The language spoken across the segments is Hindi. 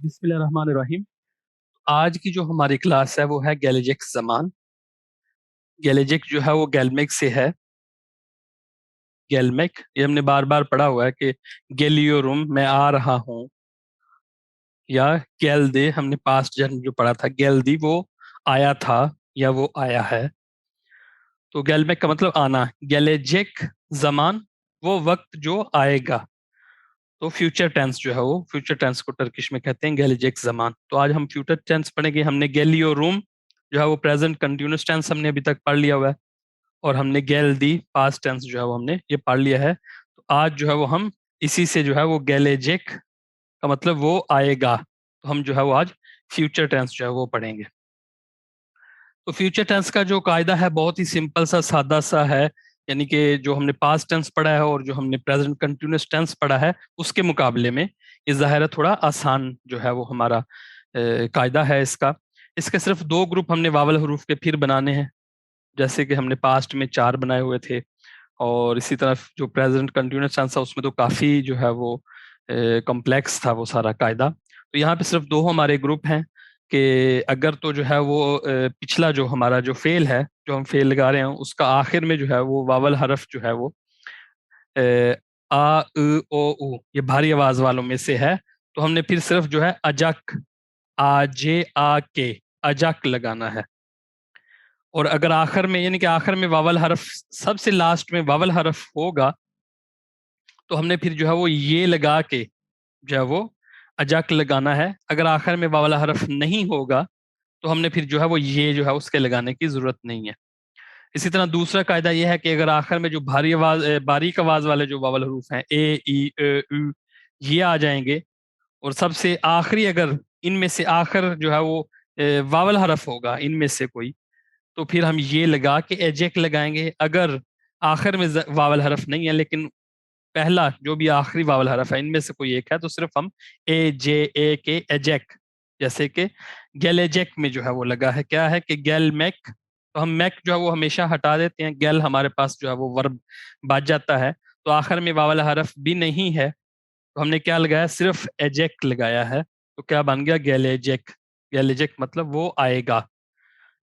बिस्मिल्लाहिर्रहमानिर्रहीम। आज की जो हमारी क्लास है वो है गैलेजिक ज़मान। गैलेजिक जो है वो गैलमेक से है। गैलमेक ये हमने बार बार पढ़ा हुआ है कि गैलियोरुम मैं आ रहा हूँ, या गैलदे हमने पास्ट जन्म जो पढ़ा था, गैलदी वो आया था या वो आया है। तो गैलमेक का मतलब आना। गैलेजिक ज़मान वो वक्त जो आएगा। तो फ्यूचर टेंस जो है वो फ्यूचर टेंस को टर्किश में कहते हैं गैलेजिक ज़मान। तो आज हम फ्यूचर टेंस पढ़ेंगे। हमने गैलियोरुम जो है वो प्रेजेंट कंटिन्यूअस टेंस हमने अभी तक पढ़ लिया हुआ है, और हमने गैलदी पास्ट टेंस जो है वो हमने ये पढ़ लिया है। तो आज जो है वो हम इसी से जो है वो गैलेजिक का मतलब वो आएगा, तो हम जो है वो आज फ्यूचर टेंस जो है वो पढ़ेंगे। तो फ्यूचर टेंस का जो कायदा है बहुत ही सिंपल सा सादा सा है, यानी कि जो हमने पास्ट टेंस पढ़ा है और जो हमने प्रेजेंट कंटिन्यूअस टेंस पढ़ा है उसके मुकाबले में ये ज़ाहिर है थोड़ा आसान जो है वो हमारा कायदा है इसका। इसके सिर्फ दो ग्रुप हमने वावल हरूफ के फिर बनाने हैं, जैसे कि हमने पास्ट में 4 बनाए हुए थे, और इसी तरह जो प्रेजेंट कंटिन्यूअस टेंस था उसमें तो काफ़ी जो है वो कॉम्प्लेक्स था वो सारा कायदा। तो यहाँ पे सिर्फ दो हमारे ग्रुप हैं कि अगर तो जो है वो पिछला जो हमारा जो फेल है, जो हम फेल लगा रहे हैं उसका आखिर में जो है वो वावल हरफ जो है वो अ, आ ओ उ ये भारी आवाज वालों में से है, तो हमने फिर सिर्फ जो है अजक आ जे आ के अजक लगाना है। और अगर आखिर में यानी कि आखिर में वावल हरफ, सबसे लास्ट में वावल हरफ होगा, तो हमने फिर जो है वो ये लगा के जो है वो अजक लगाना है। अगर आखिर में वावल हरफ नहीं होगा तो हमने फिर जो है वो ये जो है उसके लगाने की जरूरत नहीं है। इसी तरह दूसरा कायदा यह है कि अगर आखिर में जो भारी आवाज बारीक आवाज वाले जो वावल हरूफ हैं ए ई उ ये आ जाएंगे, और सबसे आखिरी अगर इनमें से आखिर जो है वो वावल हरफ होगा इनमें से कोई, तो फिर हम ये लगा के एजेक लगाएंगे। अगर आखिर में वावल हरफ नहीं है लेकिन पहला जो भी आखिरी वावल हरफ है इनमें से कोई एक है, तो सिर्फ हम ए जे ए के एजेक, जैसे कि गैलेजेक में जो है वो लगा है क्या है कि गैल मैक, तो हम मैक जो है वो हमेशा हटा देते हैं, गैल हमारे पास जो है वो वर्ब बच जाता है, तो आखिर में वावल हरफ भी नहीं है, तो हमने क्या लगाया, सिर्फ एजेक लगाया है, तो क्या बन गया गैलेजेक। गैलेजेक मतलब वो आएगा।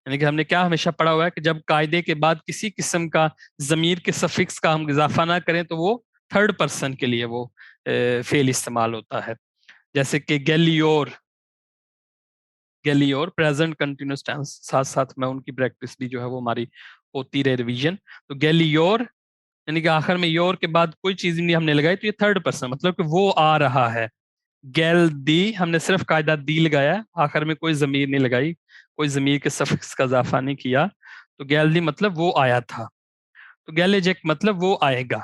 यानी कि हमने क्या हमेशा पढ़ा हुआ है कि जब कायदे के बाद किसी किस्म का जमीर के सफिक्स का हम इजाफा ना करें तो वो थर्ड पर्सन के लिए वो फेल इस्तेमाल होता है। जैसे कि गैलियोर, गैलियोर प्रेजेंट कंटिन्यूअस टेंस, साथ साथ में उनकी प्रैक्टिस भी जो है वो हमारी होती रहे, रिवीजन। तो गैलियोर यानी कि आखिर में योर के बाद कोई चीज नहीं हमने लगाई, तो ये थर्ड पर्सन मतलब कि वो आ रहा है। गैल दी हमने सिर्फ कायदा दी लगाया, आखिर में कोई जमीर नहीं लगाई, कोई जमीर के सफिक्स का इजाफा नहीं किया, तो गैल दी मतलब वो आया था। तो गैलेजेक मतलब वो आएगा।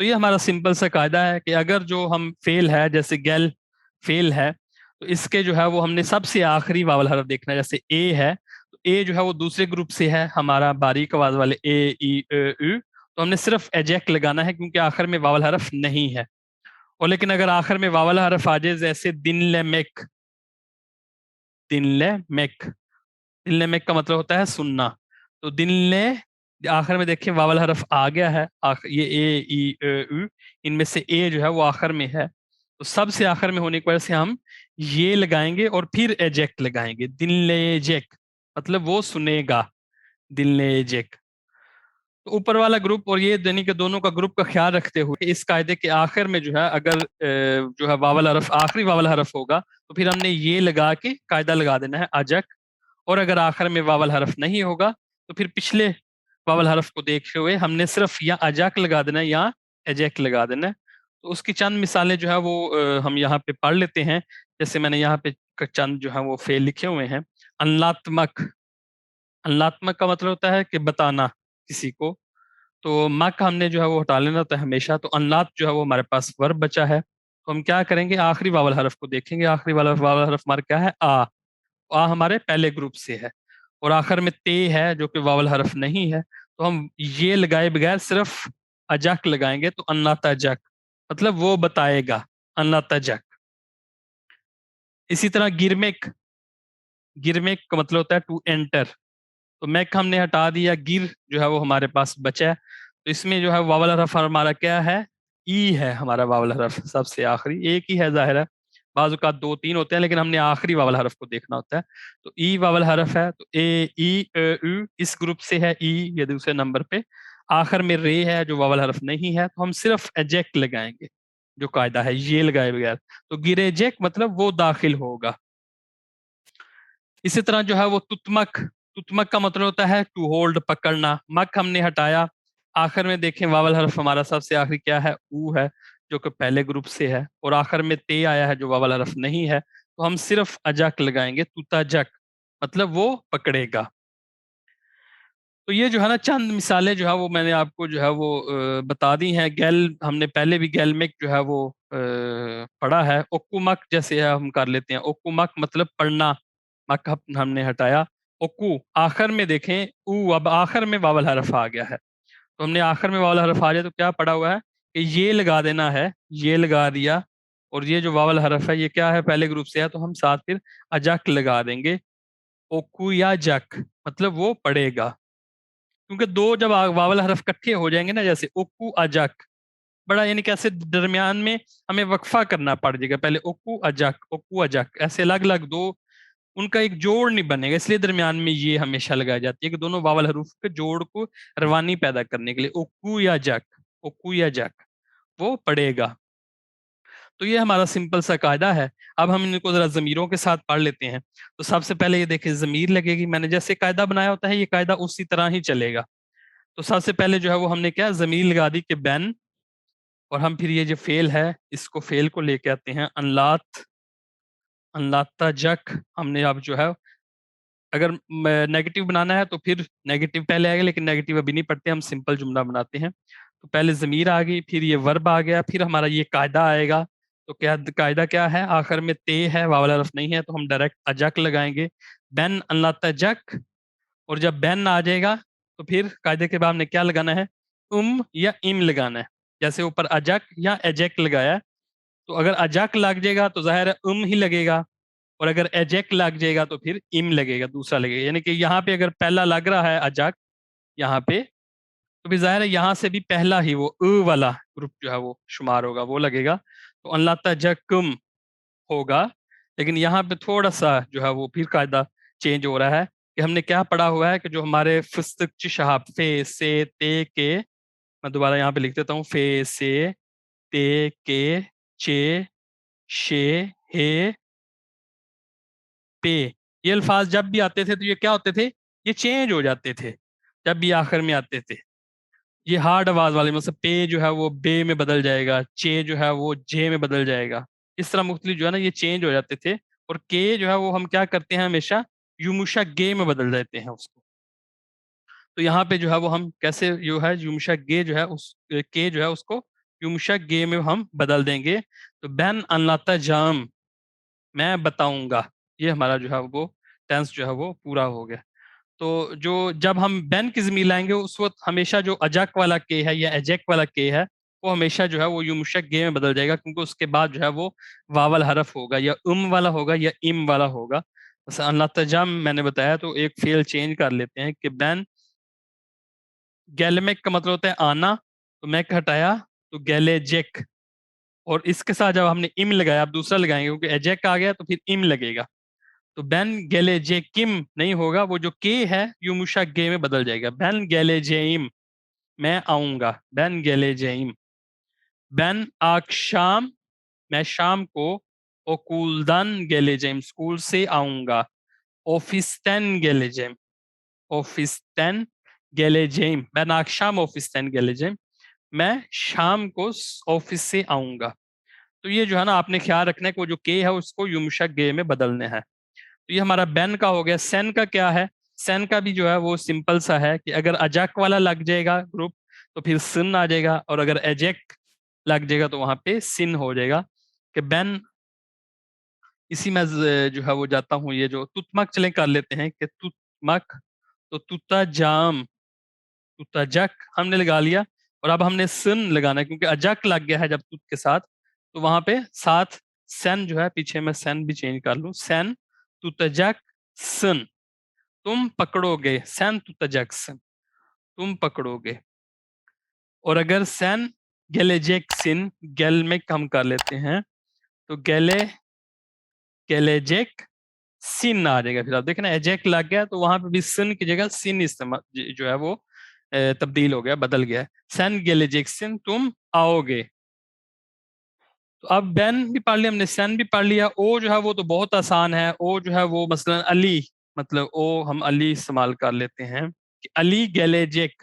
तो ये हमारा सिंपल सा कायदा है कि अगर जो हम फेल है, जैसे गैल फेल है, तो इसके जो है वो हमने सबसे आखिरी वावल हरफ देखना है। जैसे ए है, तो ए जो है वो दूसरे ग्रुप से है हमारा बारीक आवाज वाले ए ई उ, तो हमने सिर्फ एजेक लगाना है क्योंकि आखिर में वावल हरफ नहीं है। और लेकिन अगर आखिर में वावल हरफ आ जाए, जैसे दिनले मेक, दिनले मेक, दिनले मेक का मतलब होता है सुनना, तो दिनले आखिर में देखिए वावल हरफ आ गया है, ये ए ई उ, इनमें से ए जो है वो आखिर में है, तो सबसे आखिर में होने की वजह से हम ये लगाएंगे और फिर एजेक्ट लगाएंगे, दिनले जेक मतलब वो सुनेगा, दिनले जेक। तो ऊपर वाला ग्रुप और ये यानी कि दोनों का ग्रुप का ख्याल रखते हुए इस कायदे के आखिर में जो है अगर जो है वावल हरफ आखिरी वावल हरफ होगा, तो फिर हमने ये लगा के कायदा लगा देना है अजक। और अगर आखिर में वावल हरफ नहीं होगा तो फिर पिछले वावल हरफ को देखते हुए हमने सिर्फ या अजाक लगा देना है या एजैक लगा देना है। तो उसकी चंद मिसालें जो है वो हम यहाँ पे पढ़ लेते हैं। जैसे मैंने यहाँ पे चंद जो है वो फेल लिखे हुए हैं। अनलात्मक, अनलात्मक का मतलब होता है कि बताना किसी को, तो मक हमने जो है वो हटा लेना होता है हमेशा, तो अनलात जो है वो हमारे पास वर्ब बचा है, तो हम क्या करेंगे, आखिरी वावल हरफ को देखेंगे। आखिरी वाला वावल हरफ हमारा क्या है, आ हमारे पहले ग्रुप से है, और आखिर में ते है जो कि वावल हरफ नहीं है, तो हम ये लगाए बगैर सिर्फ अजक लगाएंगे, तो अन्नाता जक मतलब वो बताएगा, अन्नाता जक। इसी तरह गिरमेक, गिरमेक का मतलब होता है टू एंटर, तो मैक हमने हटा दिया, गिर जो है वो हमारे पास बचा है, तो इसमें जो है वावल हरफ हमारा क्या है, ई है हमारा वावल हरफ सबसे आखिरी, एक ही है जाहिर है, बाज़ औक़ात 2-3 होते हैं, लेकिन हमने आखिरी वावल हरफ को देखना होता है। तो ई वावल हरफ है, तो ए, ई, उ इस ग्रुप से है ई, ये दूसरे नंबर पे। आखिर में रे है जो वावल हरफ नहीं है, तो हम सिर्फ एजेक्ट लगाएंगे, जो कायदा है ये लगाए बगैर। तो गिरेजेक मतलब वो दाखिल होगा। इसी तरह जो है वो तुतमक, तुतमक का मतलब होता है टू होल्ड, पकड़ना। मक हमने हटाया, आखिर में देखें वावल हरफ हमारा सबसे आखिरी क्या है, ऊ है, जो कि पहले ग्रुप से है, और आखिर में ते आया है जो वावल हरफ नहीं है, तो हम सिर्फ अजक लगाएंगे, तुताजक मतलब वो पकड़ेगा। तो ये जो है ना चंद मिसालें जो है वो मैंने आपको जो है वो बता दी हैं। गैल हमने पहले भी गैलमिक जो है वो पढ़ा है। ओकुमक जैसे है हम कर लेते हैं, ओकुमक मतलब पढ़ना, मक हमने हटाया। ओकू आखिर में देखें, ऊ अब आखिर में वावल हरफ आ गया है, तो हमने आखिर में वावल हरफ आ जाए तो क्या पढ़ा हुआ है कि ये लगा देना है, ये लगा दिया, और ये जो वावल हरफ है ये क्या है, पहले ग्रुप से है, तो हम साथ फिर अजक लगा देंगे। ओकू या जक मतलब वो पढ़ेगा, क्योंकि दो जब वावल हरफ इकट्ठे हो जाएंगे ना, जैसे ओकू अजक, बड़ा यानी कैसे दरमियान में हमें वक्फा करना पड़ जाएगा, पहले ओकू अजक ऐसे अलग अलग दो, उनका एक जोड़ नहीं बनेगा, इसलिए दरमियान में ये हमेशा लगाई जाती है कि दोनों वावल हरूफ के जोड़ को रवानी पैदा करने के लिए। ओकू या जक, ओकू या जक वो पढ़ेगा। तो ये हमारा सिंपल सा कायदा है। अब हम इनको जरा जमीरों के साथ पढ़ लेते हैं। तो सबसे पहले ये देखिए, जमीर लगेगी, मैंने जैसे कायदा बनाया होता है ये कायदा उसी तरह ही चलेगा। तो सबसे पहले जो है वो हमने क्या जमीर लगा दी कि बैन, और हम फिर ये जो फेल है इसको फेल को लेके आते हैं, अनलात, अनलाता जक। हमने अब जो है अगर नेगेटिव बनाना है तो फिर नेगेटिव पहले आएगा, लेकिन नेगेटिव अभी नहीं पढ़ते, हम सिंपल जुमला बनाते हैं। तो पहले जमीर आ गई, फिर ये वर्ब आ गया, फिर हमारा ये कायदा आएगा। तो क्या कायदा क्या है, आखिर में ते है, वावल हरफ नहीं है, तो हम डायरेक्ट अजक लगाएंगे, बैन अनलाता जक। और जब बैन आ जाएगा तो फिर कायदे के बाद हमने क्या लगाना है, या इम लगाना है। जैसे ऊपर अजक या एजेक लगाया, तो अगर अजक लग जाएगा तो जाहिर है ही लगेगा, और अगर एजेक लग जाएगा तो फिर इम लगेगा, दूसरा लगेगा। यानी कि यहाँ पे अगर पहला लग रहा है अजक यहाँ पे, तो भी जाहिर है यहाँ से भी पहला ही वो वाला ग्रुप जो है वो शुमार होगा, वो लगेगा, तो अनलाता जकुम होगा। लेकिन यहाँ पे थोड़ा सा जो है वो फिर कायदा चेंज हो रहा है, कि हमने क्या पढ़ा हुआ है कि जो हमारे फुस्तक शहाब फे से ते के, मैं दोबारा यहाँ पे लिख देता हूँ, फे से ते के चे शे हे पे, ये अल्फाज जब भी आते थे तो ये क्या होते थे, ये चेंज हो जाते थे जब भी आखिर में आते थे। ये हार्ड आवाज वाले, मतलब पे जो है वो बे में बदल जाएगा, चे जो है वो जे में बदल जाएगा, इस तरह मुख्तलिफ जो है ना ये चेंज हो जाते थे। और के जो है वो हम क्या करते हैं, हमेशा युमुशा गे में बदल देते हैं उसको। तो यहाँ पे जो है वो हम कैसे जो है युमुशा गे जो है उस के जो है उसको युमुशा गे में हम बदल देंगे। तो बैन अनलाता जाम, मैं बताऊंगा, ये हमारा जो है वो टेंस जो है वो पूरा हो गया। तो जो जब हम बैन की ज़मीर लाएंगे उस वक्त हमेशा जो अजक वाला के है या एजेक वाला के है, वो हमेशा जो है वो युमुशक गे में बदल जाएगा, क्योंकि उसके बाद जो है वो वावल हरफ होगा, या वाला होगा या इम वाला होगा। बस अल्लाह तजम मैंने बताया, तो एक फेल चेंज कर लेते हैं कि बैन गैलमेक का मतलब होता है आना, तो मैक हटाया तो गैलेजेक, और इसके साथ जब हमने इम लगाया, अब दूसरा लगाएंगे क्योंकि एजेक आ गया तो फिर इम लगेगा। तो बैन गैलेजेकिम नहीं होगा, वो जो के है युमुशा गे में बदल जाएगा, बैन गैलेजेइम, मैं आऊंगा, बैन गैलेजेइम। बैन आकशाम, मैं शाम को, ओकुलदन गैलेजेइम, स्कूल से आऊंगा, ऑफिस्टन गैलेजेइम, ऑफिस्टन गैलेजेइम, बैन आकशाम ऑफिस्टन गैलेजेइम, मैं शाम को ऑफिस से आऊंगा। तो ये जो है ना आपने ख्याल रखना है कि वो जो के है उसको युमुशा गे में बदलने हैं। तो ये हमारा बैन का हो गया। सेन का क्या है, सेन का भी जो है वो सिंपल सा है कि अगर अजक वाला लग जाएगा ग्रुप तो फिर सिन आ जाएगा, और अगर एजेक लग जाएगा तो वहां पे सिन हो जाएगा। कि बैन, इसी में जो है वो जाता हूँ, ये जो तुतमक चले कर लेते हैं कि तुतमक, तो तुता जाम, तुता जक हमने लगा लिया, और अब हमने सिन लगाना है क्योंकि अजक लग गया है जब तुत के साथ, तो वहां पे साथ सेन जो है, पीछे मैं सेन भी चेंज कर लूं, सेन तुतजक सन, तुम पकड़ोगे, सैन तू जैक्सन, तुम पकड़ोगे। और अगर सैन गैले जैक्सन, गैल में कम कर लेते हैं, तो गैले गेलेजेक सिन आ जाएगा। फिर आप देखना एजेक लग गया तो वहां पे भी सिन की जगह सिन इस्तेमाल जो है वो तब्दील हो गया, बदल गया। सन गेलेजेक सिन, तुम आओगे। तो अब बेन भी पढ़ लिया हमने, सन भी पढ़ लिया। ओ जो है वो तो बहुत आसान है। ओ जो है वो मसलन अली, मतलब ओ हम अली इस्तेमाल कर लेते हैं कि अली गेलेजेक,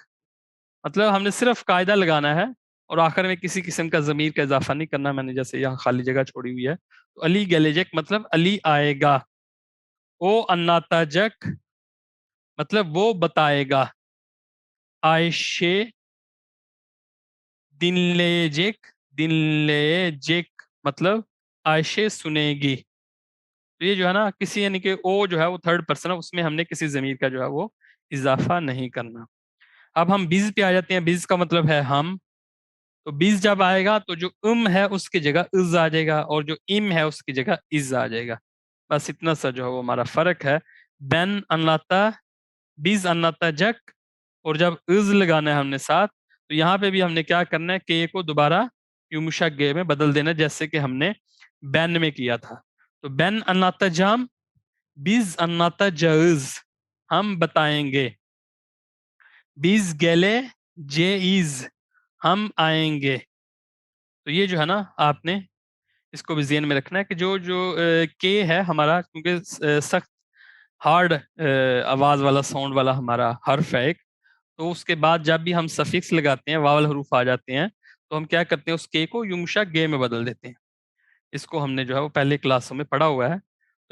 मतलब हमने सिर्फ कायदा लगाना है और आखिर में किसी किस्म का जमीर का इजाफा नहीं करना। मैंने जैसे यहाँ खाली जगह छोड़ी हुई है, तो अली गेलेजेक मतलब अली आएगा। ओ अन्नाता जक मतलब वो बताएगा। आयशे दिनलेजेक, दिनलेजेक मतलब आयशे सुनेगी। तो ये जो है ना, किसी यानी कि ओ जो है वो थर्ड पर्सन है, उसमें हमने किसी जमीर का जो है वो इजाफा नहीं करना। अब हम बीज पे आ जाते हैं। बीज का मतलब है हम। तो बीज जब आएगा तो जो है उसकी जगह इज आ जाएगा और जो इम है उसकी जगह इज आ जाएगा। बस इतना सा जो है वो हमारा फर्क है। बेन अनलाता, बीज अनलाता जक, और जब इज लगाना है हमने साथ, तो यहाँ पे भी हमने क्या करना है, के को दोबारा युमुशा गे में बदल देना, जैसे कि हमने बैन में किया था। तो बैन अन्नाता जाम, बीज अन्नाता जाइज, हम बताएंगे। बीज गेले जेईज, हम आएंगे। तो ये जो है ना, आपने इसको भी ज़हन में रखना है कि जो जो के है हमारा, क्योंकि सख्त हार्ड आवाज वाला साउंड वाला हमारा हर्फ है एक, तो उसके बाद जब भी हम सफिक्स लगाते हैं, वावल हरूफ आ जाते हैं, तो हम क्या करते हैं, उस के को युमशा गे में बदल देते हैं। इसको हमने जो है वो पहले क्लासों में पढ़ा हुआ है।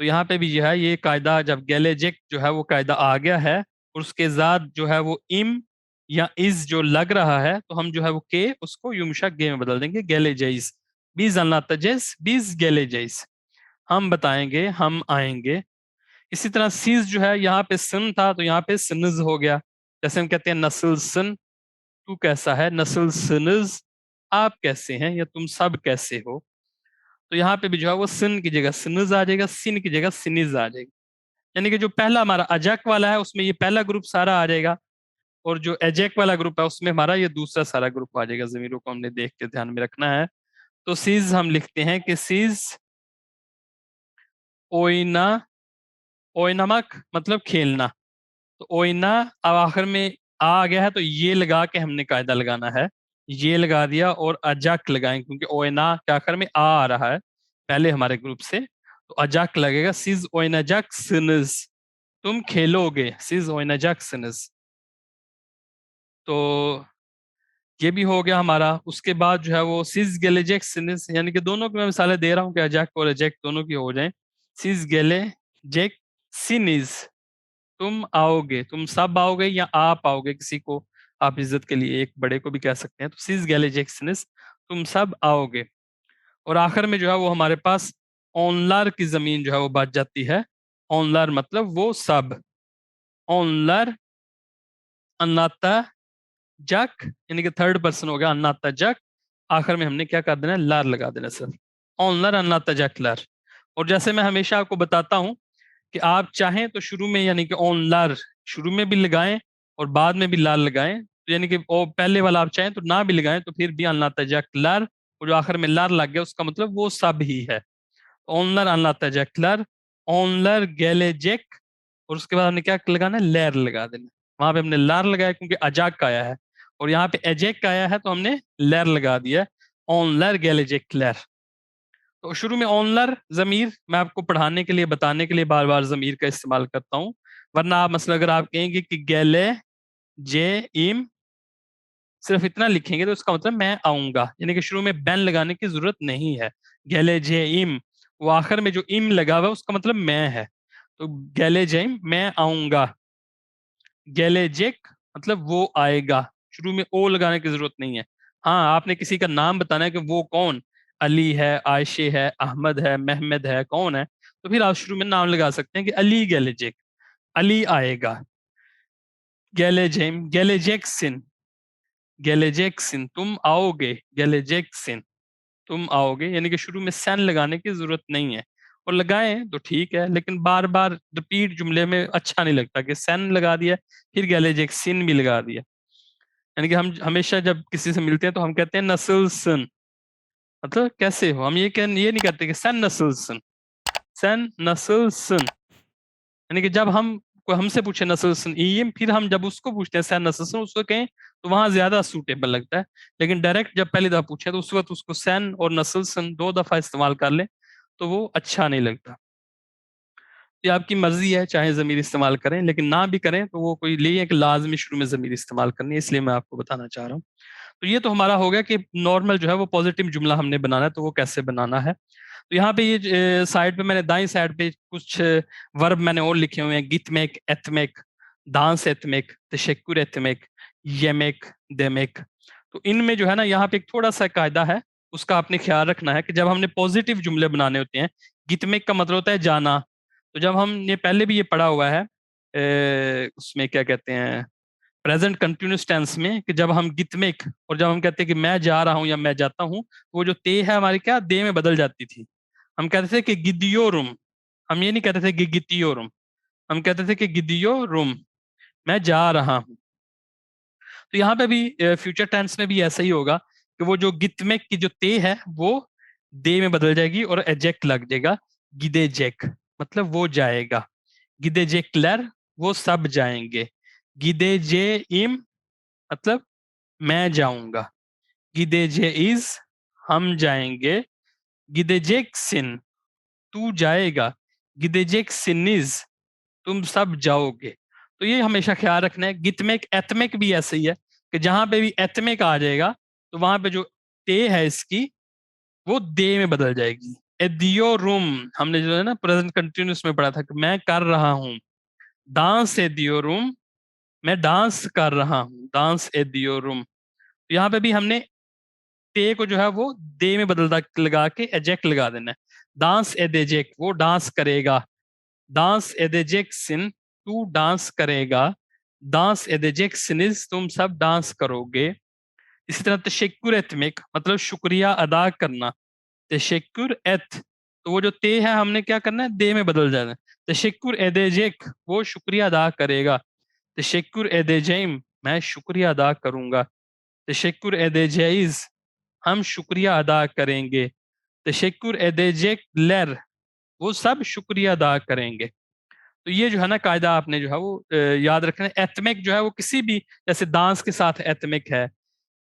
तो यहाँ पे भी जो है ये कायदा, जब गैलेजिक जो है वो कायदा आ गया है और उसके साथ जो है वो इम या इज जो लग रहा है, तो हम जो है वो के उसको युमशा गे में बदल देंगे, गैलेजाइज। बीज अल्लातजेस, बीज गैलेजाइज, हम बताएंगे, हम आएंगे। इसी तरह सीज जो है, यहाँ पे सन था तो यहाँ पे सनज हो गया। जैसे हम कहते हैं नस्ल सन, तू कैसा है, नस्ल सनज, आप कैसे हैं या तुम सब कैसे हो। तो यहाँ पे भी जो है वो सिन की जगह सिनज आ जाएगा, सिन की जगह सिनिज आ जाएगा। यानी कि जो पहला हमारा अजक वाला है उसमें ये पहला ग्रुप सारा आ जाएगा, और जो एजेक वाला ग्रुप है उसमें हमारा ये दूसरा सारा ग्रुप आ जाएगा। जमीरों को हमने देख के ध्यान में रखना है। तो सीज हम लिखते हैं कि सीज ओइना, ओइनमक मतलब खेलना। तो ओइना अब आखिर में आ गया है तो ये लगा के हमने कायदा लगाना है। ये लगा दिया और अजक लगाएं, क्योंकि ओइना के आखिर में आ रहा है पहले हमारे ग्रुप से, तो अजक लगेगा। सिज ओइनजक सिनज, तुम खेलोगे, सिज ओइनजक सिनज। तो ये भी हो गया हमारा। उसके बाद जो है वो सिज गेलेजेक सिनज, यानी कि दोनों की मैं मिसालें दे रहा हूँ कि अजक और अजक दोनों की हो जाए। सिज गेले जेक सिनिज, तुम आओगे, तुम सब आओगे या आप आओगे, किसी को आप इज्जत के लिए एक बड़े को भी कह सकते हैं। तो सिज गैलेजेक्सनिस, तुम सब आओगे। और आखिर में जो है वो हमारे पास ओनलर की जमीन जो है वो बच जाती है। ओनलर मतलब वो सब। ओनलर अन्नाता जक, यानी कि थर्ड पर्सन हो गया अन्नाता जक। आखिर में हमने क्या कर देना है, लर लगा देना सिर्फ। ओनलर अन्नाता जक लर। और जैसे मैं हमेशा आपको बताता हूं कि आप चाहें तो शुरू में यानी कि ऑन लार शुरू में भी लगाएं और बाद में भी लार लगाएं। तो यानी कि वो पहले वाला आप चाहें तो ना भी लगाएं तो फिर भी अल्लाह तजक लार, और जो आखिर में लार लग गया उसका मतलब वो सब ही है। ऑनलर अल्लाह तजक लार, ऑनलर गैलेजेक, और उसके बाद हमने क्या लगाना है, लेर लगा देना। वहां पे हमने लार लगाया क्योंकि अजाक का आया है, और यहाँ पे एजेक का आया है तो हमने लेर लगा दिया। ऑनलर गैलेजेक लेर। तो शुरू में ऑनलर जमीर मैं आपको पढ़ाने के लिए, बताने के लिए बार बार जमीर का इस्तेमाल करता हूं। वरना आप मसला अगर आप कहेंगे कि गैले जे इम, सिर्फ इतना लिखेंगे तो इसका मतलब मैं आऊंगा, यानी कि शुरू में बैन लगाने की जरूरत नहीं है। गैले जे इम, वो आखिर में जो इम लगा हुआ है उसका मतलब मैं है। तो गैले जे इम, मैं आऊंगा। गैले जेक मतलब वो आएगा। शुरू में ओ लगाने की जरूरत नहीं है। हाँ, आपने किसी का नाम बताना है कि वो कौन, अली है, आयशे है, अहमद है, महमद है, कौन है, तो फिर आप शुरू में नाम लगा सकते हैं कि अली गैलेजेक, अली आएगा। गैलेजेम गैलेजेक्सिन, गैलेजेक्सिन तुम आओगे, गैलेजेक्सिन तुम आओगे, यानी कि शुरू में सन लगाने की जरूरत नहीं है। और लगाएं तो ठीक है, लेकिन बार बार रिपीट जुमले में अच्छा नहीं लगता कि सन लगा दिया फिर गैलेजेक्सिन भी लगा दिया। यानी कि हम हमेशा जब किसी से मिलते हैं तो हम कहते हैं नस्ल सन, मतलब कैसे हो। हम ये नहीं कहते कि सन नस्ल सन, sen nasılsın, यानी कि जब हम कोई हमसे पूछे नस्लसन ईम, फिर हम जब उसको पूछते हैं सैन नस्लसन उसको कहें, तो वहां ज्यादा सूटेबल लगता है। लेकिन डायरेक्ट जब पहली दफा पूछे तो उस वक्त उसको सैन और नस्लसन 2 दफा इस्तेमाल कर ले तो वो अच्छा नहीं लगता। ये आपकी मर्जी है, चाहे जमीर इस्तेमाल करें, लेकिन ना भी करें तो वो कोई लिए है कि लाजमी शुरू में जमीर इस्तेमाल करनी है, इसलिए मैं आपको बताना चाह रहा हूँ। तो ये तो हमारा हो गया कि नॉर्मल जो है वो पॉजिटिव जुमला हमने बनाना है, तो वो कैसे बनाना है। तो यहाँ पे ये साइड पे मैंने दाईं साइड पे कुछ वर्ब मैंने और लिखे हुए हैं, गितमेक, एथमेक, दांस एथमेक, तशक्कुर एथमेक, येमेक, देमेक। तो इनमें जो है ना, यहाँ पे एक थोड़ा सा कायदा है, उसका आपने ख्याल रखना है कि जब हमने पॉजिटिव जुमले बनाने होते हैं, गितमेक का मतलब होता है जाना। तो जब हमने पहले भी ये पढ़ा हुआ है उसमें क्या कहते हैं, प्रेजेंट कंटिन्यूस टेंस में, कि जब हम गितमेक और जब हम कहते हैं कि मैं जा रहा हूं या मैं जाता हूं, वो जो ते है हमारी क्या दे में बदल जाती थी। हम कहते थे कि गिदियोरुम, हम ये नहीं कहते थे कि गितियोरुम, हम कहते थे कि गिदियोरुम, मैं जा रहा हूं। तो यहाँ पे भी फ्यूचर टेंस में भी ऐसा ही होगा कि वो जो गितमेक की जो ते है वो दे में बदल जाएगी और एजेक्ट लग जाएगा, गिदेजेक, मतलब वो जाएगा। गिदेजेक्लर, वो सब जाएंगे। गिदेजे इम, मतलब मैं जाऊंगा। गिदेजे इज, हम जाएंगे। गिदेजेक सिन, तू जाएगा। गिदेजेक सिनिज, तुम सब जाओगे। तो ये हमेशा ख्याल रखना है। गितमेक एथमेक भी ऐसे ही है कि जहां पे भी एथमेक आ जाएगा तो वहां पे जो ते है इसकी वो दे में बदल जाएगी। एदियो रूम, हमने जो है ना प्रेजेंट कंटिन्यूस में पढ़ा था कि मैं कर रहा हूं। डांस एदियो रूम, मैं डांस कर रहा हूं। डांस एदियो रूम। तो यहाँ पे भी हमने ते को जो है वो दे में बदल लगा के एजेक्ट लगा देना है। डांस एदेजेक, वो डांस करेगा। डांस एदेजेक सिन, तू डांस करेगा। डांस एदेजेक सिनिज, तुम सब डांस करोगे। इसी तरह तशक्कुर एतमिक, मतलब शुक्रिया अदा करना। तशक्कुर एत, तो वो जो ते है हमने क्या करना है, दे में बदल जाना है। तशक्कुर एदेजेक, वो शुक्रिया अदा करेगा। तशक्कुर एदेजेम, मैं शुक्रिया अदा करूंगा। तशक्कुर एदेजेइज, हम शुक्रिया अदा करेंगे। तशक्कुर एदेजेक लर, वो सब शुक्रिया अदा करेंगे। तो ये जो है ना कायदा आपने जो है वो याद रखना है। एथमिक जो है वो किसी भी, जैसे डांस के साथ एथमिक है।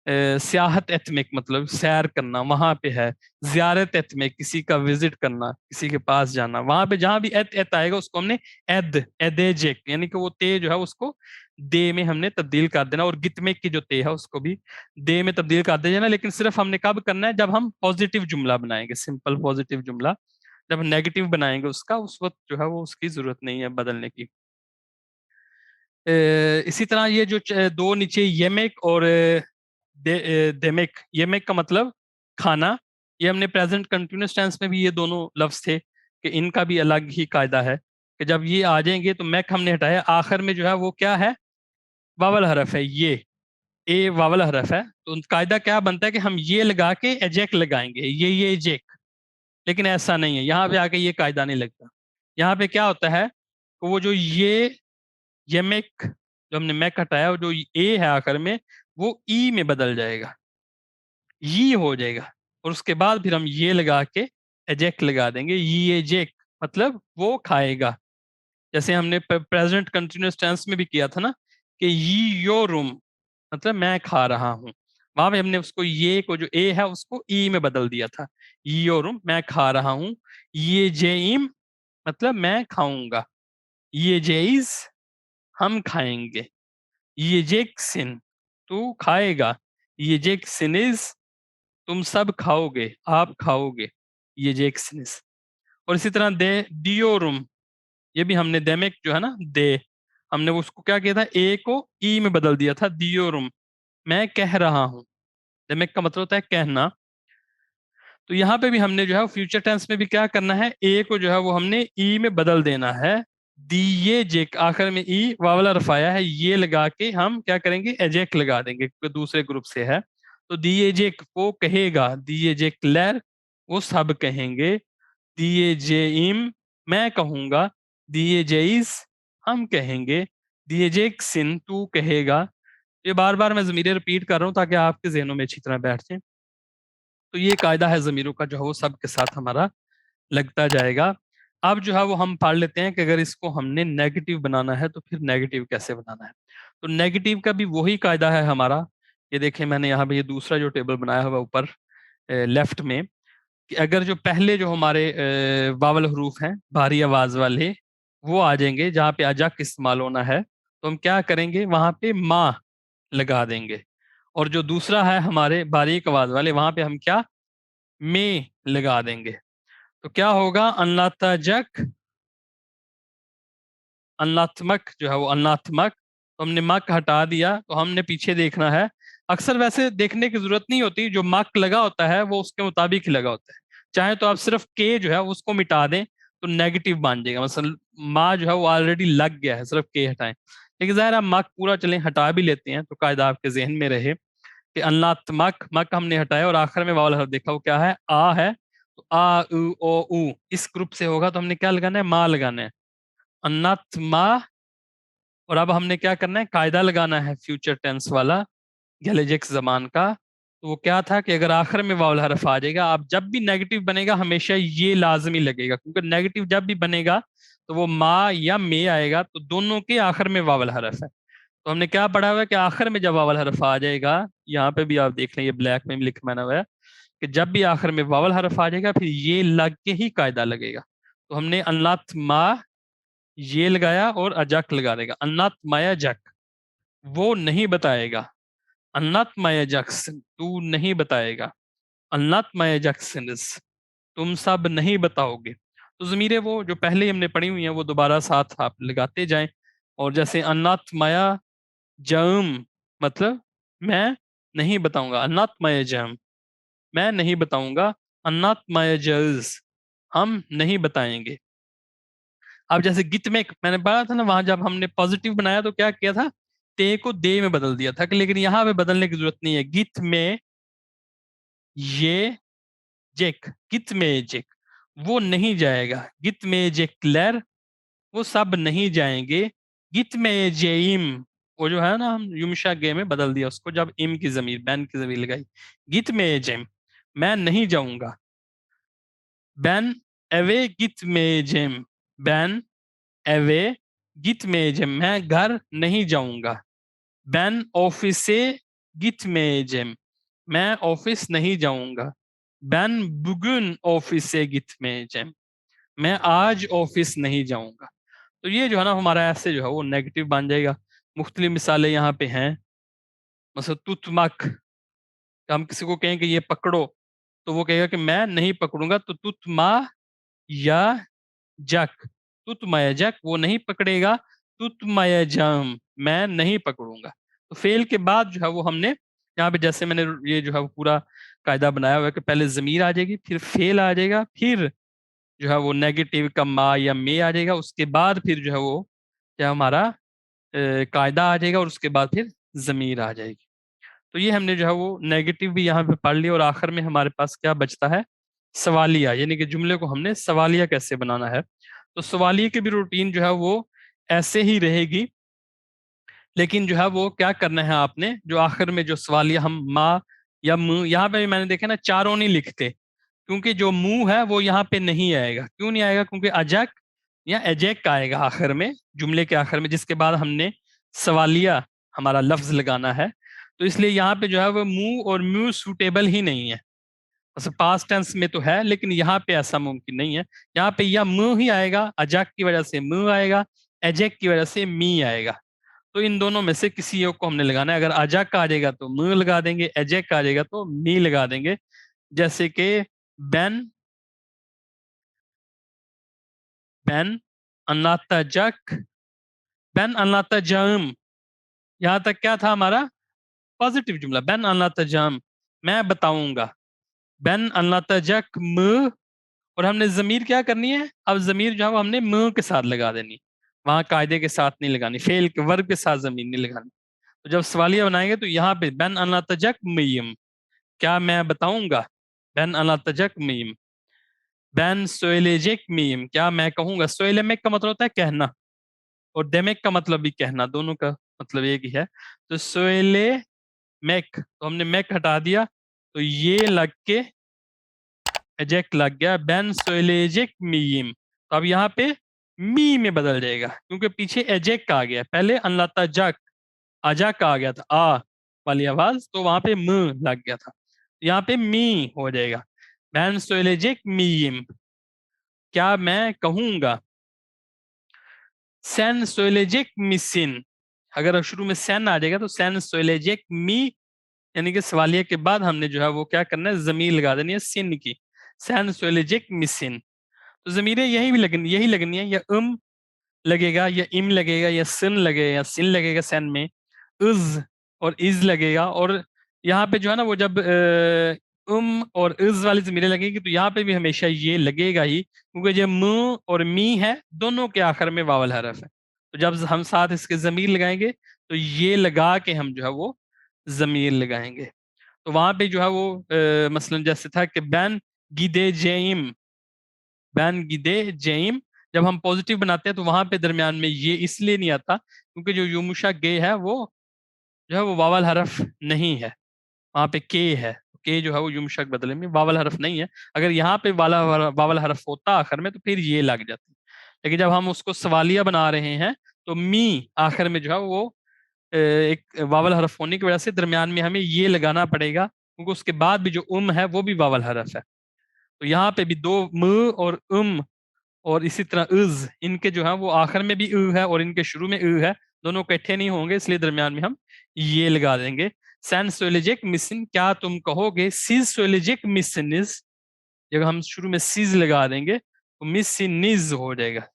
सियाहत एथमिक, मतलब सैर करना, वहां पे है। जियारत एथमिक, किसी का विजिट करना, किसी के पास जाना, वहां पे जहां भी एत एत आएगा उसको हमने एद एदेजेक, यानी कि वो ते जो है उसको दे में हमने तब्दील कर देना। और गितमेक की जो ते है उसको भी दे में तब्दील कर देना। लेकिन सिर्फ हमने कब करना है, जब हम पॉजिटिव जुमला बनाएंगे, सिंपल पॉजिटिव जुमला। जब नेगेटिव बनाएंगे उसका, उस वक्त जो है वो उसकी जरूरत नहीं है बदलने की। इसी तरह ये जो दो नीचे येमेक और देमेक, येमेक का मतलब खाना, ये हमने प्रेजेंट कंटिन्यूस टेंस में भी ये दोनों लफ्ज थे कि इनका भी अलग ही कायदा है कि जब ये आ जाएंगे तो मैक हमने हटाया, आखिर में जो है वो क्या है, वावल हरफ है। ये ए वावल हरफ है, तो कायदा क्या बनता है कि हम ये लगा के एजेक लगाएंगे, ये जेक। लेकिन ऐसा नहीं है, यहाँ पे आके ये कायदा नहीं लगता। यहाँ पे क्या होता है कि वो जो ये मेक, जो हमने मैक हटाया, वो जो ए है आखिर में, वो ई में बदल जाएगा, ये हो जाएगा। और उसके बाद फिर हम ये लगा के एजेक लगा देंगे, ये जेक, मतलब वो खाएगा। जैसे हमने प्रेजेंट कंटिन्यूअस टेंस में भी किया था ना कि ये यो रूम, मतलब मैं खा रहा हूं। वहां पे हमने उसको ये को जो ए है उसको ई में बदल दिया था। यो रूम, मैं खा रहा हूं। ये जेइम, मतलब मैं खाऊंगा। ये जेइज, हम खाएंगे। ये जेक्सिन, तू खाएगा। ये जेक्सिनिस, तुम सब खाओगे, आप खाओगे। ये जेक्सिनिस। और इसी तरह दे डियोरुम, ये भी हमने देमेक जो है ना दे, हमने उसको क्या किया था, ए को ई में बदल दिया था, डियोरुम, मैं कह रहा हूं। देमेक का मतलब होता है कहना। तो यहाँ पे भी हमने जो है फ्यूचर टेंस में भी क्या करना है, ए को जो है वो हमने ई में बदल देना है। दिए जेक, आखिर में ई वावला रफाया है, ये लगा के हम क्या करेंगे, एजेक लगा देंगे, दूसरे ग्रुप से है। तो दिए जेक वो कहेगा, दिए जेक लैर, वो सब कहेंगे। दिए जे इम, मैं कहूंगा। दिए जेइस, हम कहेंगे। दिए जेक सिन, तू कहेगा। ये बार बार मैं जमीरें रिपीट कर रहा हूँ ताकि आपके जहनों में अच्छी तरह बैठ जाए। तो ये कायदा है जमीरों का जो है वो सब के साथ हमारा लगता जाएगा। अब जो है वो हम पढ़ लेते हैं कि अगर इसको हमने नेगेटिव बनाना है तो फिर नेगेटिव कैसे बनाना है। तो नेगेटिव का भी वही कायदा है हमारा। ये देखिए मैंने यहाँ पे ये दूसरा जो टेबल बनाया हुआ ऊपर लेफ्ट में, कि अगर जो पहले जो हमारे वावल हरूफ हैं भारी आवाज वाले वो आ जाएंगे जहाँ पे अजक इस्तेमाल होना है, तो हम क्या करेंगे वहां पे माँ लगा देंगे। और जो दूसरा है हमारे बारीक आवाज वाले वहां पे हम क्या में लगा देंगे। तो क्या होगा अनलातजक, अनलात्मक जो है वो अनलात्मक। तो हमने मक हटा दिया तो हमने पीछे देखना है। अक्सर वैसे देखने की जरूरत नहीं होती, जो मक लगा होता है वो उसके मुताबिक ही लगा होता है। चाहे तो आप सिर्फ के जो है उसको मिटा दें तो नेगेटिव बन जाएगा। मतलब माँ जो है वो ऑलरेडी लग गया है, सिर्फ के हटाएं। लेकिन ज़ाहिर आप मक पूरा चलें हटा भी लेते हैं तो कायदा आपके जहन में रहे कि अनलात्मक, मक हमने हटाया और आखिर में वावल हर्फ देखा वो क्या है आ है। तो आ उ ओ उ इस ग्रुप से होगा तो हमने क्या लगाना है माँ लगाना है, अनलात्मा। और अब हमने क्या करना है कायदा लगाना है फ्यूचर टेंस वाला गैलेजिक्स जमान का। तो वो क्या था कि अगर आखिर में वावल हरफ आ जाएगा, आप जब भी नेगेटिव बनेगा हमेशा ये लाजमी लगेगा, क्योंकि नेगेटिव जब भी बनेगा तो वो मा या मे आएगा, तो दोनों के आखिर में वावल हरफ है। तो हमने क्या पढ़ा हुआ है कि आखिर में जब वावल हरफ आ जाएगा, यहाँ पे भी आप देख लें ये ब्लैक में भी लिखा हुआ है कि जब भी आखिर में वावल हरफ आ जाएगा फिर ये लग के ही कायदा लगेगा। तो हमने अनलात मा ये लगाया और अजक लगा देगा। अनलात माया जक वो नहीं बताएगा, अनलात माया जक्सन तू नहीं बताएगा, अनलात माया जक्सनस तुम सब नहीं बताओगे। तो जमीरें वो जो पहले हमने पढ़ी हुई हैं वो दोबारा साथ आप लगाते जाएं। और जैसे अनलात माया जम मतलब मैं नहीं बताऊंगा, अनलात माया जम मैं नहीं बताऊंगा, अनलात माया जज हम नहीं बताएंगे। अब जैसे गित में मैंने पढ़ा था ना, वहां जब हमने पॉजिटिव बनाया तो क्या किया था ते को दे में बदल दिया था, कि लेकिन यहाँ पे बदलने की जरूरत नहीं है। गित में ये जेक, गित में जेक वो नहीं जाएगा, गित में जेक्लर वो सब नहीं जाएंगे, गित में जेइम वो जो है ना हम युमशा गे में बदल दिया उसको जब इम की जमीर बैन की जमीर लगाई। गित में जेम मैं नहीं जाऊंगा, बैन एवे गित में जेम बैन एवे गित में जेम मैं घर नहीं जाऊंगा, बैन ऑफिस से गित में जेम मैं ऑफिस नहीं जाऊंगा, बैन बुगुन ऑफिस से गित में जेम मैं आज ऑफिस नहीं जाऊंगा। तो ये जो है ना हमारा ऐसे जो है वो नेगेटिव बन जाएगा। मुख्तलिफ मिसालें यहाँ पे हैं। मतलब तुतमक, हम किसी को कहें कि ये पकड़ो तो वो कहेगा कि मैं नहीं पकड़ूंगा, तो तुतमा या जक, तुतमाया जक वो नहीं पकड़ेगा, तुतमाया जम मैं नहीं पकड़ूंगा। तो फेल के बाद जो है वो हमने यहाँ पे जैसे मैंने ये जो है वो पूरा कायदा बनाया हुआ है कि पहले जमीर आ जाएगी फिर फेल आ जाएगा, फिर जो है वो नेगेटिव का मा या मे आ जाएगा, उसके बाद फिर जो है वो क्या हमारा कायदा आ जाएगा और उसके बाद फिर जमीर आ जाएगी। तो ये हमने जो है वो नेगेटिव भी यहाँ पे पढ़ लिया और आखिर में हमारे पास क्या बचता है सवालिया, यानी कि जुमले को हमने सवालिया कैसे बनाना है। तो सवालिया की भी रूटीन जो है वो ऐसे ही रहेगी, लेकिन जो है वो क्या करना है आपने जो आखिर में जो सवालिया हम माँ या मुंह, यहाँ पे भी मैंने देखा ना चारों नहीं लिखते, क्योंकि जो मुंह है वो यहाँ पे नहीं आएगा। क्यों नहीं आएगा? क्योंकि अजक या एजेक आएगा आखिर में, जुमले के आखिर में, जिसके बाद हमने सवालिया हमारा लफ्ज लगाना है। तो इसलिए यहाँ पे जो है वो मुंह और मुंह सूटेबल ही नहीं है। मतलब पास्ट टेंस में तो है लेकिन यहाँ पे ऐसा मुमकिन नहीं है। यहाँ पे या मुंह ही आएगा, अजक की वजह से मुंह आएगा, एजेक की वजह से मी आएगा। तो इन दोनों में से किसी एक को हमने लगाना है। अगर अजक आ जाएगा तो मुंह लगा देंगे, एजेक आ जाएगा तो मी लगा देंगे। जैसे कि बैन, बैन अनाता जक, बैन अनाता जम, यहां तक क्या था हमारा पॉजिटिव जुमला, बैन अनाता जम मैं बताऊंगा, बैन अनाता जक म। और हमने जमीर क्या करनी है, अब जमीर जो है वो हमने म के साथ लगा देनी, वहां कायदे के साथ नहीं लगानी, फेल के वर्ब के साथ जमीर नहीं लगानी। तो जब सवालिया बनाएंगे तो यहाँ पे बैन अनाता जक मयम क्या मैं बताऊंगा, बैन अनाता जक मयम, बैन सोएलेजेक मीम क्या मैं कहूंगा। सोएलेमेक का मतलब होता है कहना और डेमेक का मतलब भी कहना, दोनों का मतलब एक ही है। तो सोएले मेक, तो हमने मेक हटा दिया तो ये लग के एजेक लग गया, बैन सोएलेजेक मीम। तो तो अब यहाँ पे मी में बदल जाएगा क्योंकि पीछे एजेक आ गया, पहले अनलाता जक अजक आ गया था, आ वाली आवाज, तो वहां पे म लग गया था, यहाँ पे मी हो जाएगा। मैं सोलेजिक मीम, क्या मैं कहूंगा। सेन सोलेजिक मिसिन, अगर शुरू में सेन आ जाएगा तो सेन सोलेजिक मी, यानी कि सवालिया के बाद हमने जो है वो क्या करना है, जमीर लगा देनी है सिन की, सेन सोलेजिक मिसिन। तो जमीरें यही लगनी है, या लगेगा या इम लगेगा या सिन लगेगा या सिन लगेगा सेन में, इज और इज लगेगा। और यहाँ पे जो है ना वो जब और इज वाली जमीरें लगेगी तो यहाँ पे भी हमेशा ये लगेगा ही, क्योंकि जब म और मी है दोनों के आखिर में वावल हरफ है, तो जब हम साथ इसके जमीर लगाएंगे तो ये लगा के हम जो है वो जमीर लगाएंगे। तो वहां पे जो है वो मसलन जैसे था कि बैन गिदे जेम, बैन गिदे जेम, जब हम पॉजिटिव बनाते हैं तो वहां पे दरमियान में ये इसलिए नहीं आता क्योंकि जो युमुशा गे है वो जो है वो वावल हरफ नहीं है, वहां पे के है, के जो है वो युमशक बदले में वावल हरफ नहीं है। अगर यहाँ पे वावल हरफ होता आखिर में तो फिर ये लग जाती, लेकिन जब हम उसको सवालिया बना रहे हैं तो मी आखिर में जो है वो एक वावल हरफ होने की वजह से दरमियान में हमें ये लगाना पड़ेगा, क्योंकि उसके बाद भी जो है वो भी वावल हरफ है। तो यहाँ पे भी दो म और और इसी तरह इज, इनके जो है वो आखिर में भी है और इनके शुरू में है, दोनों इकट्ठे नहीं होंगे, इसलिए दरमियान में हम ये लगा देंगे। सैन सोलेजिक मिसिन, क्या तुम कहोगे। सीज सोलेजिक मिसिनिज, जब हम शुरू में सीज लगा देंगे तो मिसिनिज हो जाएगा।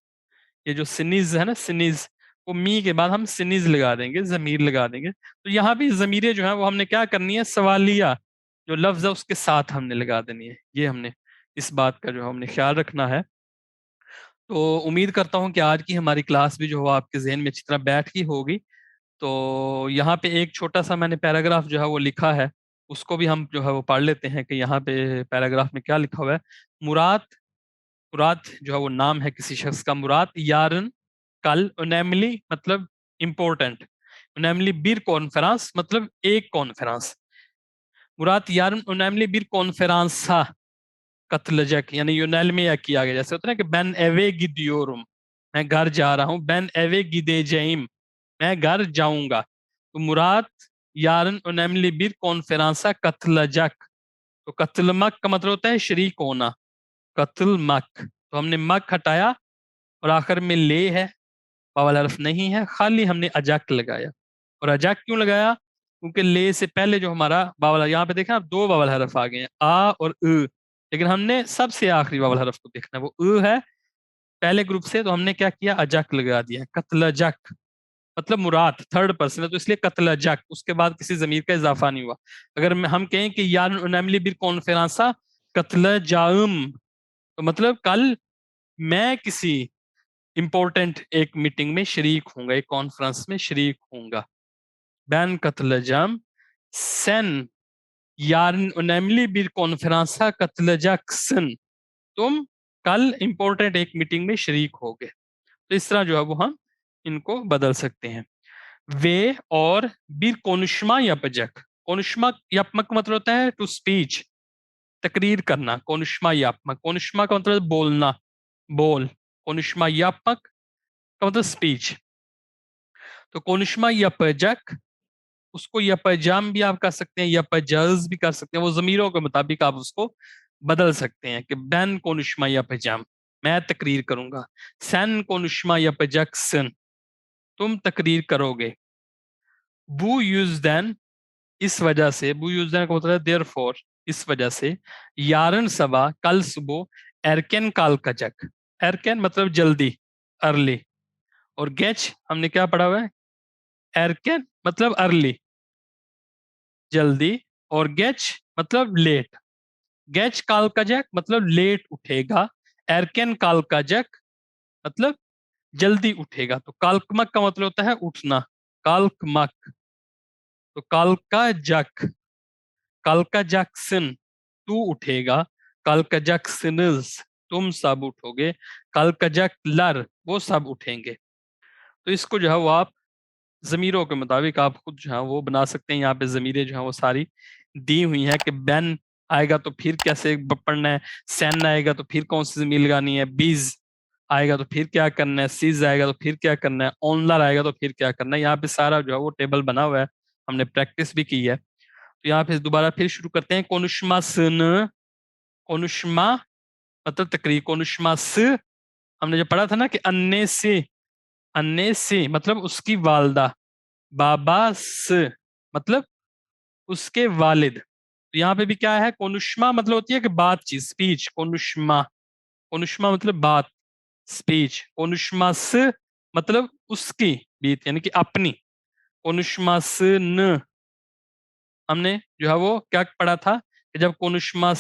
ये जो सिनीज है ना, सिनीज, वो मी के बाद हम सिनीज लगा देंगे, जमीर लगा देंगे। तो यहाँ भी जमीरें जो है वो हमने क्या करनी है, सवालिया जो लफ्ज है उसके साथ हमने लगा देनी है। ये हमने इस बात का जो हमने ख्याल रखना है। तो उम्मीद करता हूँ कि आज की हमारी क्लास भी जो है आपके जहन में अच्छी तरह बैठ गई होगी। तो यहाँ पे एक छोटा सा मैंने पैराग्राफ जो है वो लिखा है, उसको भी हम जो है वो पढ़ लेते हैं कि यहाँ पे पैराग्राफ में क्या लिखा हुआ है। मुराद, मुराद जो है वो नाम है किसी शख्स का, मुराद यारन कल उनैमली मतलब इम्पोर्टेंट, उनैमली बीर कॉन्फ्रेंस मतलब एक कॉन्फ्रेंस, मुराद यारन उनैमली बीर कॉन्फ्रेंस कत्लजक, यानी यूनाल्मिया किया गया, जैसे होता है ना कि बेन एवे गिदियोरुम, मैं घर जा रहा हूँ, बेन एवे गिदे जईम, मैं घर जाऊंगा। तो मुराद यारन उनैमली बीर कॉन्फ्रेंसा कत्लजक, तो कत्ल मक का मतलब होता है शरीक होना, कत्ल मक, तो हमने मक हटाया और आखिर में ले है, वावल हरफ नहीं है, खाली हमने अजक लगाया। और अजक क्यों लगाया, क्योंकि ले से पहले जो हमारा वावल, यहाँ पे देखा आप दो वावल हरफ आ गए हैं, आ और लेकिन हमने सबसे आखिरी वावल हरफ को देखना है, वो है पहले ग्रुप से, तो हमने क्या किया, अजक लगा दिया। कत्ल जक मतलब मुराद थर्ड पर्सन है, तो इसलिए कत्ल जक, उसके बाद किसी जमीर का इजाफा नहीं हुआ। अगर हम कहें कि यार उनैमली बिर कॉन्फ्रेंसा कत्ल जाम, तो मतलब कल मैं किसी इंपॉर्टेंट एक मीटिंग में शरीक होऊंगा, एक कॉन्फ्रेंस में शरीक होऊंगा। बैन कत्ल जाम सेन यारन उनैमली बिर कॉन्फ्रेंसा कत्ल जक्सन, तुम कल इंपॉर्टेंट एक मीटिंग में शरीक होगे। तो इस तरह जो है वो हम इनको बदल सकते हैं। वे और बीर कोनुष्मा यापजक, कोनुष्मा यापमक का मतलब होता है टू स्पीच, तकरीर करना। कोनुष्मा यापमक, कोनुष्मा का मतलब बोलना, बोल, कोनुष्मा यापमक का मतलब स्पीच। तो कोनुष्मा यापजक, उसको यपजाम भी आप कर सकते हैं, यपजज भी कर सकते हैं, वो जमीरों के मुताबिक आप उसको बदल सकते हैं कि बैन कोनुष्मा यपजाम, मैं तकरीर करूंगा। सन कोनुष्मा यपजक्सन, तुम तकरीर करोगे। बू यूज देन, इस वजह से, बू यूज देन का मतलब है देयरफॉर, इस वजह से। यारन सबा, कल सुबह। एरकेन काल कजक, एरकेन मतलब जल्दी, अर्ली। और गेच हमने क्या पढ़ा हुआ है, एरकेन मतलब अर्ली, जल्दी। और गेच मतलब लेट, गेच काल का जक मतलब लेट उठेगा, एरकेन काल का जक मतलब जल्दी उठेगा। तो काल्कमक का मतलब होता है उठना, काल्कमक। तो काल का जक, काल का जक्सन तू उठेगा, काल का जक्सनज तुम सब उठोगे, काल का जक लर वो सब उठेंगे। तो इसको जो है वो आप जमीरों के मुताबिक आप खुद जो है वो बना सकते हैं। यहाँ पे जमीरें जो है वो सारी दी हुई हैं कि बैन आएगा तो फिर कैसे पढ़ना है, सैन आएगा तो फिर कौन सी जमीर लगानी है, बीज आएगा तो फिर क्या करना है, सीज आएगा तो फिर क्या करना है, ऑनलर आएगा तो फिर क्या करना है। यहाँ पे सारा जो है वो टेबल बना हुआ है, हमने प्रैक्टिस भी की है। तो यहाँ पे दोबारा फिर शुरू करते हैं। कोनुष्मा कोनुष्मा मतलब तकरीर। कोनुष्मा हमने जो पढ़ा था ना कि अन्य से मतलब उसकी वालदा। बाबा मतलब उसके वालिद। तो यहाँ पे भी क्या है, कोनुष्मा मतलब होती है कि बातचीत, स्पीच। कोनुष्मा कोनुष्मा मतलब बात, स्पीच। कोनुष्मा मतलब उसकी बीत यानी कि अपनी। कोनुष्मा न हमने जो है वो क्या पढ़ा था कि जब कोनुष्मा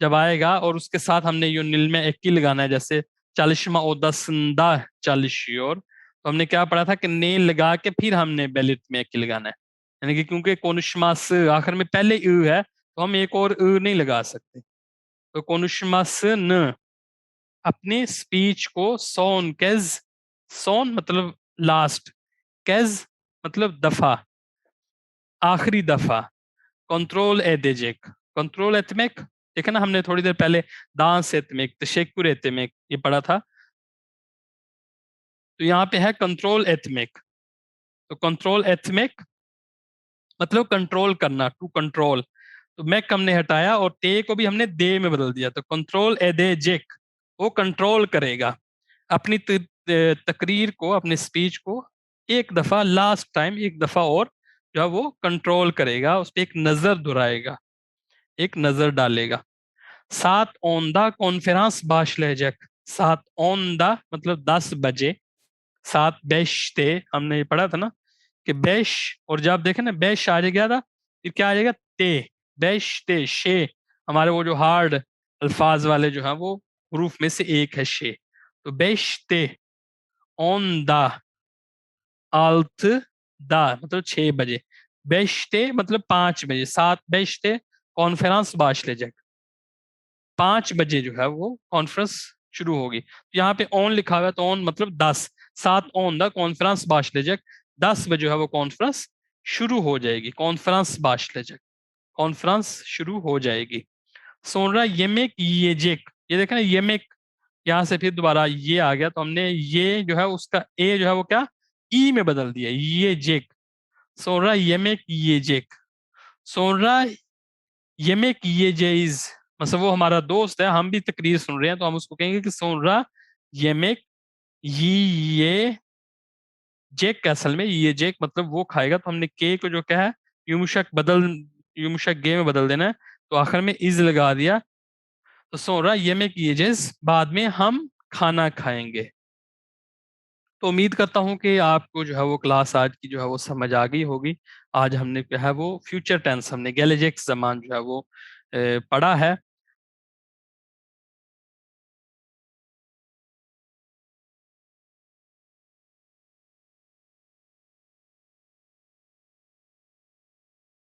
जब आएगा और उसके साथ हमने यूनिल में एक की लगाना है, जैसे चालिशमा ओदसंदा चालिशियोर, तो हमने क्या पढ़ा था कि ने लगा के फिर हमने बेलिट में एक की लगाना है। यानी कि क्योंकि कोनुष्मा आखिर में पहले है तो हम एक और नहीं लगा सकते। तो कोनुष्मा न अपने स्पीच को सोन केज, सोन मतलब लास्ट, केज मतलब दफा, आखिरी दफा, कंट्रोल एदेजेक, कंट्रोल एतमेक। देखा ना हमने थोड़ी देर पहले दांस एतमेक, तशेक्कुर एतमेक ये पढ़ा था। तो यहाँ पे है कंट्रोल एथमिक। तो कंट्रोल एथमिक मतलब कंट्रोल करना, टू कंट्रोल। तो मैक हमने हटाया और ते को भी हमने दे में बदल दिया। तो कंट्रोल ए दे जेक, वो कंट्रोल करेगा अपनी तकरीर को, अपनी स्पीच को एक दफा, लास्ट टाइम एक दफा और जो है वो कंट्रोल करेगा, उस पर एक नजर दुहराएगा, एक नजर डालेगा। सात ओंदा कॉन्फ्रेंस बाशलेजक। सात ओंदा मतलब 10 बजे। सात बेशते हमने ये पढ़ा था ना कि बेश, और जब आप देखें ना बेश आ गया था, फिर क्या आ जाएगा, ते। बेश ते शे, हमारे वो जो हार्ड अल्फाज वाले जो हैं वो हरूफ में से एक है शे। तो बेश ते ऑन दा आल्थ दा मतलब 6 बजे। बेशते मतलब 5 बजे। सात बेशते कॉन्फ्रेंस बाशले जग, 5 बजे जो है वो कॉन्फ्रेंस शुरू होगी। तो यहाँ पे ऑन लिखा हुआ है तो ऑन मतलब 10। सात ऑन द कॉन्फ्रेंस बाशलेजक, 10 बजे है वो कॉन्फ्रेंस शुरू हो जाएगी। कॉन्फ्रेंस बाशलेजक, कॉन्फ्रेंस शुरू हो जाएगी। सोनरा येमेक येजेक, ये देखा ना येमेक, यहाँ से फिर दोबारा ये आ गया तो हमने ये जो है उसका ए जो है वो क्या ई में बदल दिया, ये जेक। सोनरा येमेक येजेक। सोनरा येमेक येजेइज मतलब वो हमारा दोस्त है, हम भी तकरीर सुन रहे हैं तो हम उसको कहेंगे कि सोनरा येमेक ये जेक। असल में ये जेक मतलब वो खाएगा, तो हमने के को जो क्या है युमुशक बदल, युमुशक गे में बदल देना है, तो आखिर में इज लगा दिया। तो सोनरा येमेक येजेस, बाद में हम खाना खाएंगे। तो उम्मीद करता हूँ कि आपको जो है वो क्लास आज की जो है वो समझ आ गई होगी। आज हमने जो है वो फ्यूचर टेंस, हमने गेलेजेक जमान जो है वो पढ़ा है।